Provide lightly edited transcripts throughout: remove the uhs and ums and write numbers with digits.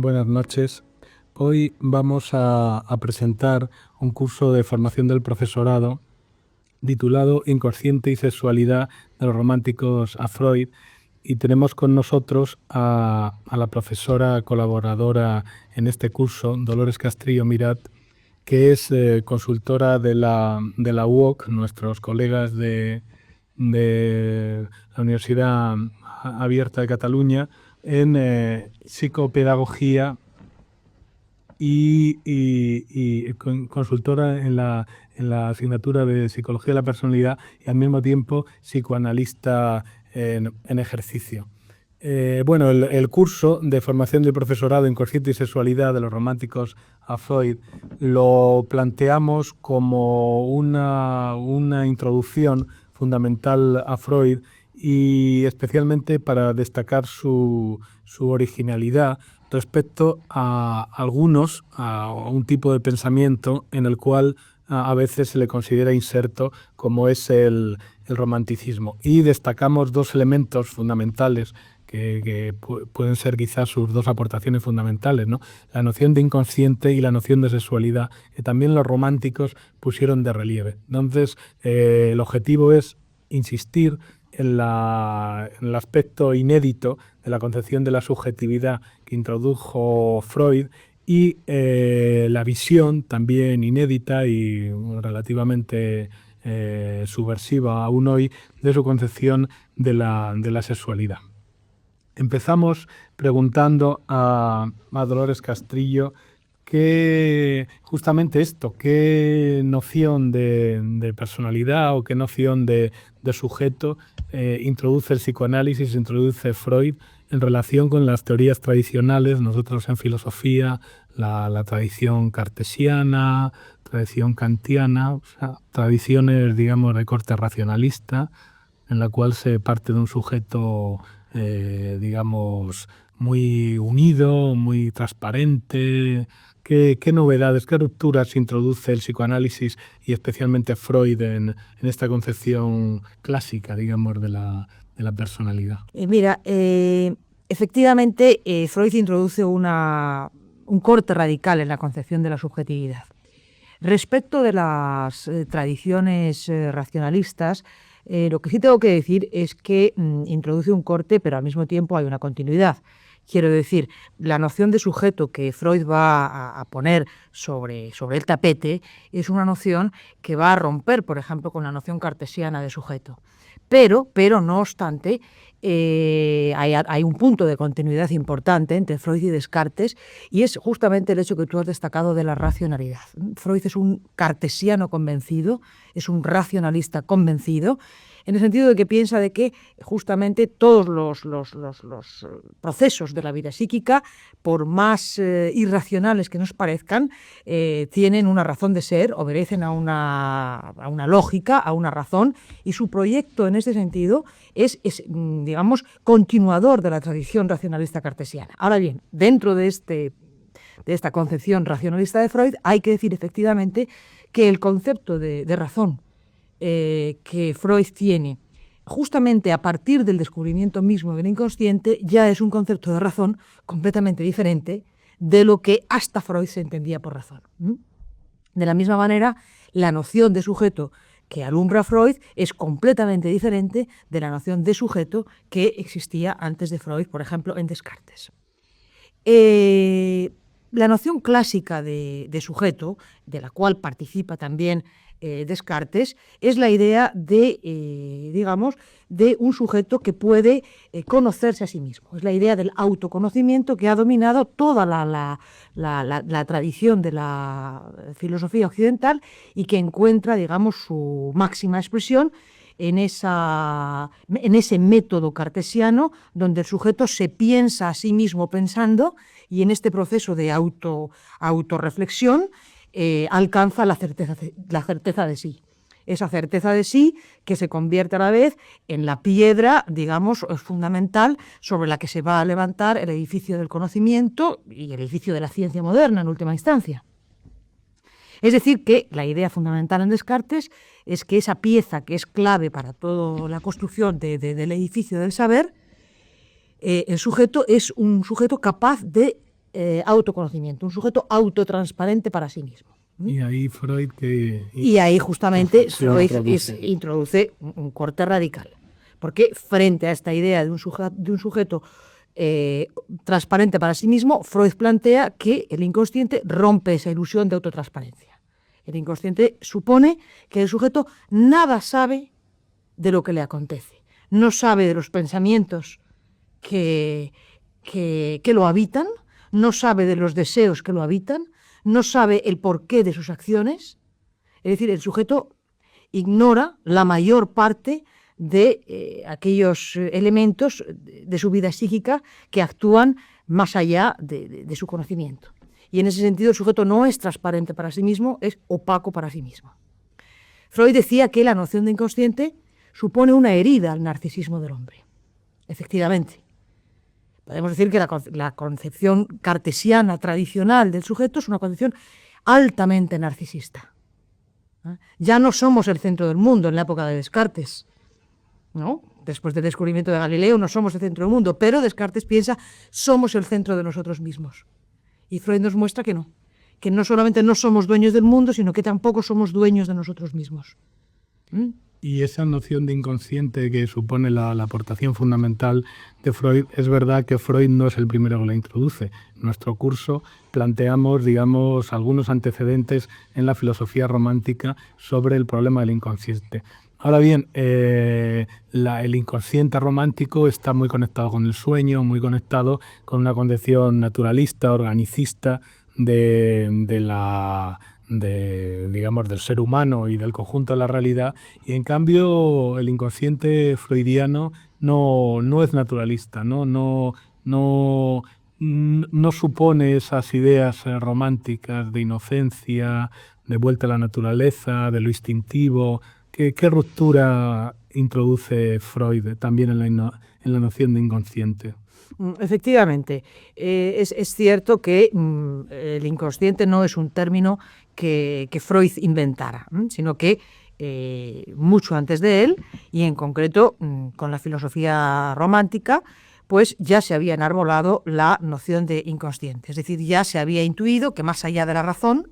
buenas noches. Hoy vamos a presentar un curso de formación del profesorado titulado Inconsciente y sexualidad de los románticos a Freud, y tenemos con nosotros a la profesora colaboradora en este curso, Dolores Castrillo Mirat, que es consultora de la UOC, nuestros colegas de la Universidad Abierta de Cataluña, en psicopedagogía y consultora en la asignatura de Psicología de la Personalidad, y al mismo tiempo psicoanalista en ejercicio. Bueno, el curso de formación del profesorado Inconsciente y sexualidad de los románticos a Freud lo planteamos como una introducción fundamental a Freud, y especialmente para destacar su originalidad respecto a un tipo de pensamiento en el cual a veces se le considera inserto, como es el romanticismo. Y destacamos dos elementos fundamentales que pueden ser quizás sus dos aportaciones fundamentales, ¿no? La noción de inconsciente y la noción de sexualidad, que también los románticos pusieron de relieve. Entonces, el objetivo es insistir en el aspecto inédito de la concepción de la subjetividad que introdujo Freud, y la visión también inédita y relativamente subversiva aún hoy de su concepción de la sexualidad. Empezamos preguntando a Dolores Castrillo justamente esto, qué noción de personalidad o qué noción de sujeto introduce el psicoanálisis, introduce Freud en relación con las teorías tradicionales. Nosotros en filosofía, la tradición cartesiana, tradición kantiana, o sea, tradiciones, digamos, de corte racionalista, en la cual se parte de un sujeto digamos, muy unido, muy transparente. ¿Qué novedades, qué rupturas introduce el psicoanálisis y especialmente Freud en esta concepción clásica, digamos, de la personalidad? Efectivamente, Freud introduce un corte radical en la concepción de la subjetividad. Respecto de las tradiciones racionalistas, lo que sí tengo que decir es que introduce un corte, pero al mismo tiempo hay una continuidad. Quiero decir, la noción de sujeto que Freud va a poner sobre el tapete es una noción que va a romper, por ejemplo, con la noción cartesiana de sujeto. Pero no obstante, hay un punto de continuidad importante entre Freud y Descartes, y es justamente el hecho que tú has destacado de la racionalidad. Freud es un cartesiano convencido, es un racionalista convencido, en el sentido de que piensa de que justamente todos los procesos de la vida psíquica, por más irracionales que nos parezcan, tienen una razón de ser, obedecen a una lógica, a una razón, y su proyecto en este sentido es, digamos, continuador de la tradición racionalista cartesiana. Ahora bien, dentro de esta concepción racionalista de Freud, hay que decir efectivamente que el concepto de razón que Freud tiene justamente a partir del descubrimiento mismo del inconsciente ya es un concepto de razón completamente diferente de lo que hasta Freud se entendía por razón. De la misma manera, la noción de sujeto que alumbra Freud es completamente diferente de la noción de sujeto que existía antes de Freud, por ejemplo, en Descartes. La noción clásica de sujeto, de la cual participa también Descartes, es la idea de un sujeto que puede conocerse a sí mismo. Es la idea del autoconocimiento que ha dominado toda la tradición de la filosofía occidental y que encuentra, digamos, su máxima expresión en ese método cartesiano donde el sujeto se piensa a sí mismo pensando, y en este proceso de autorreflexión alcanza la certeza de sí. Esa certeza de sí que se convierte a la vez en la piedra, digamos, fundamental sobre la que se va a levantar el edificio del conocimiento y el edificio de la ciencia moderna en última instancia. Es decir, que la idea fundamental en Descartes es que esa pieza que es clave para toda la construcción del edificio del saber, el sujeto es un sujeto capaz de autoconocimiento, un sujeto autotransparente para sí mismo. Y ahí Freud Y ahí justamente Freud introduce un corte radical. Porque frente a esta idea de un sujeto transparente para sí mismo, Freud plantea que el inconsciente rompe esa ilusión de autotransparencia. El inconsciente supone que el sujeto nada sabe de lo que le acontece. No sabe de los pensamientos que lo habitan, no sabe de los deseos que lo habitan, no sabe el porqué de sus acciones. Es decir, el sujeto ignora la mayor parte de aquellos elementos de su vida psíquica que actúan más allá de su conocimiento. Y en ese sentido el sujeto no es transparente para sí mismo, es opaco para sí mismo. Freud decía que la noción de inconsciente supone una herida al narcisismo del hombre. Efectivamente. Podemos decir que la concepción cartesiana tradicional del sujeto es una concepción altamente narcisista. Ya no somos el centro del mundo en la época de Descartes, ¿no? Después del descubrimiento de Galileo no somos el centro del mundo, pero Descartes piensa somos el centro de nosotros mismos. Y Freud nos muestra que no solamente no somos dueños del mundo, sino que tampoco somos dueños de nosotros mismos. Y esa noción de inconsciente que supone la aportación fundamental de Freud, es verdad que Freud no es el primero que la introduce. En nuestro curso planteamos, digamos, algunos antecedentes en la filosofía romántica sobre el problema del inconsciente. Ahora bien, el inconsciente romántico está muy conectado con el sueño, muy conectado con una concepción naturalista, organicista digamos, del ser humano y del conjunto de la realidad, y en cambio el inconsciente freudiano no es naturalista, no supone esas ideas románticas de inocencia, de vuelta a la naturaleza, de lo instintivo. ¿Qué ruptura introduce Freud también en la noción de inconsciente? Efectivamente, es cierto que el inconsciente no es un término que Freud inventara, sino que mucho antes de él, y en concreto con la filosofía romántica, pues ya se había enarbolado la noción de inconsciente. Es decir, ya se había intuido que más allá de la razón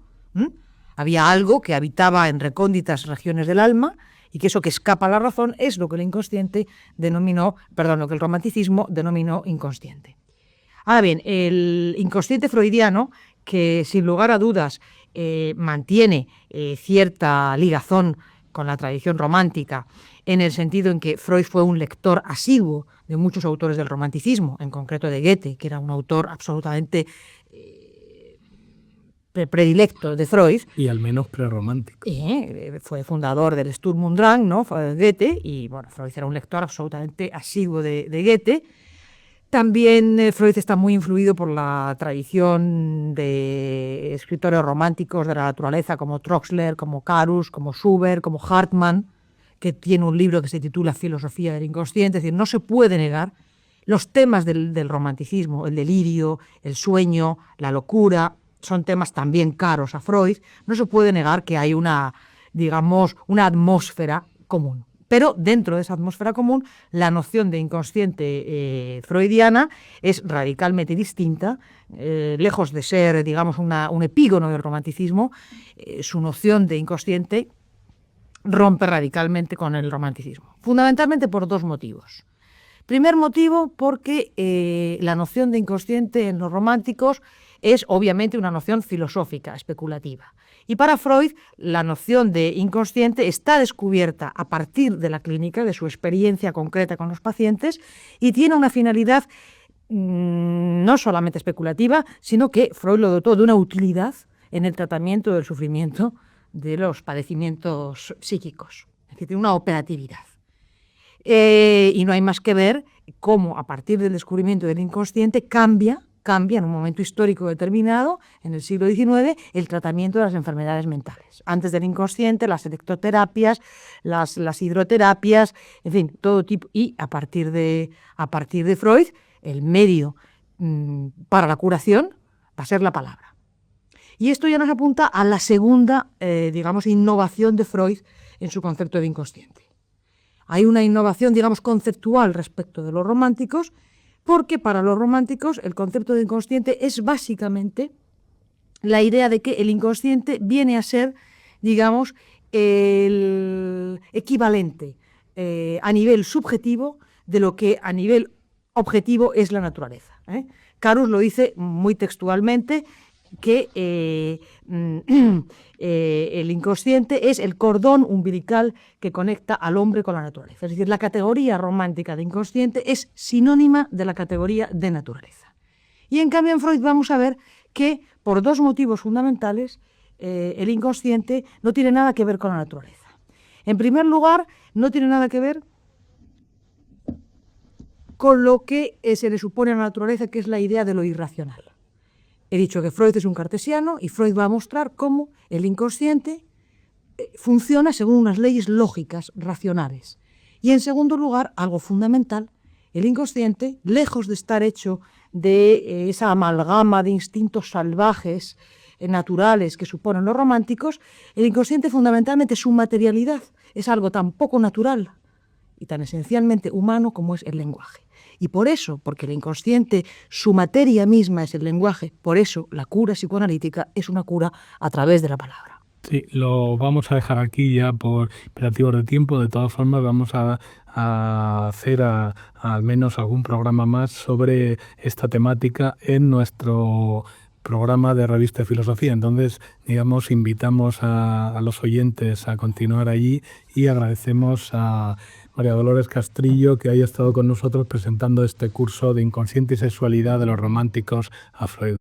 había algo que habitaba en recónditas regiones del alma, y que eso que escapa a la razón es lo que el lo que el romanticismo denominó inconsciente. Ahora bien, el inconsciente freudiano, que sin lugar a dudas mantiene cierta ligazón con la tradición romántica, en el sentido en que Freud fue un lector asiduo de muchos autores del romanticismo, en concreto de Goethe, que era un autor absolutamente predilecto de Freud. Y al menos prerromántico. Fue fundador del Sturm und Drang, ¿no? Goethe, y bueno, Freud era un lector absolutamente asiduo de Goethe. También Freud está muy influido por la tradición de escritores románticos de la naturaleza como Troxler, como Carus, como Schubert, como Hartmann, que tiene un libro que se titula Filosofía del inconsciente. Es decir, no se puede negar los temas del romanticismo, el delirio, el sueño, la locura, son temas también caros a Freud. No se puede negar que hay una atmósfera común. Pero dentro de esa atmósfera común, la noción de inconsciente freudiana es radicalmente distinta. Lejos de ser, digamos, un epígono del romanticismo, su noción de inconsciente rompe radicalmente con el romanticismo. Fundamentalmente por dos motivos. Primer motivo, porque la noción de inconsciente en los románticos es obviamente una noción filosófica, especulativa. Y para Freud, la noción de inconsciente está descubierta a partir de la clínica, de su experiencia concreta con los pacientes, y tiene una finalidad no solamente especulativa, sino que Freud lo dotó de una utilidad en el tratamiento del sufrimiento de los padecimientos psíquicos. Es decir, tiene una operatividad. Y no hay más que ver cómo a partir del descubrimiento del inconsciente cambia en un momento histórico determinado, en el siglo XIX, el tratamiento de las enfermedades mentales. Antes del inconsciente, las electroterapias, las hidroterapias, en fin, todo tipo. Y a partir de Freud, el medio para la curación va a ser la palabra. Y esto ya nos apunta a la segunda, innovación de Freud en su concepto de inconsciente. Hay una innovación, conceptual respecto de los románticos, porque para los románticos el concepto de inconsciente es básicamente la idea de que el inconsciente viene a ser, digamos, el equivalente a nivel subjetivo de lo que a nivel objetivo es la naturaleza. Carus lo dice muy textualmente, que el inconsciente es el cordón umbilical que conecta al hombre con la naturaleza. Es decir, la categoría romántica de inconsciente es sinónima de la categoría de naturaleza. Y en cambio en Freud vamos a ver que por dos motivos fundamentales el inconsciente no tiene nada que ver con la naturaleza. En primer lugar, no tiene nada que ver con lo que se le supone a la naturaleza, que es la idea de lo irracional. He dicho que Freud es un cartesiano y Freud va a mostrar cómo el inconsciente funciona según unas leyes lógicas, racionales. Y en segundo lugar, algo fundamental, el inconsciente, lejos de estar hecho de esa amalgama de instintos salvajes, naturales que suponen los románticos, el inconsciente fundamentalmente su materialidad es algo tan poco natural y tan esencialmente humano como es el lenguaje. Y por eso, porque el inconsciente, su materia misma es el lenguaje, por eso la cura psicoanalítica es una cura a través de la palabra. Sí, lo vamos a dejar aquí ya por imperativos de tiempo. De todas formas, vamos a hacer al menos algún programa más sobre esta temática en nuestro programa de Revista de Filosofía. Entonces, digamos, invitamos a los oyentes a continuar allí y agradecemos a María Dolores Castrillo que haya estado con nosotros presentando este curso de Inconsciente y Sexualidad de los Románticos a Freud.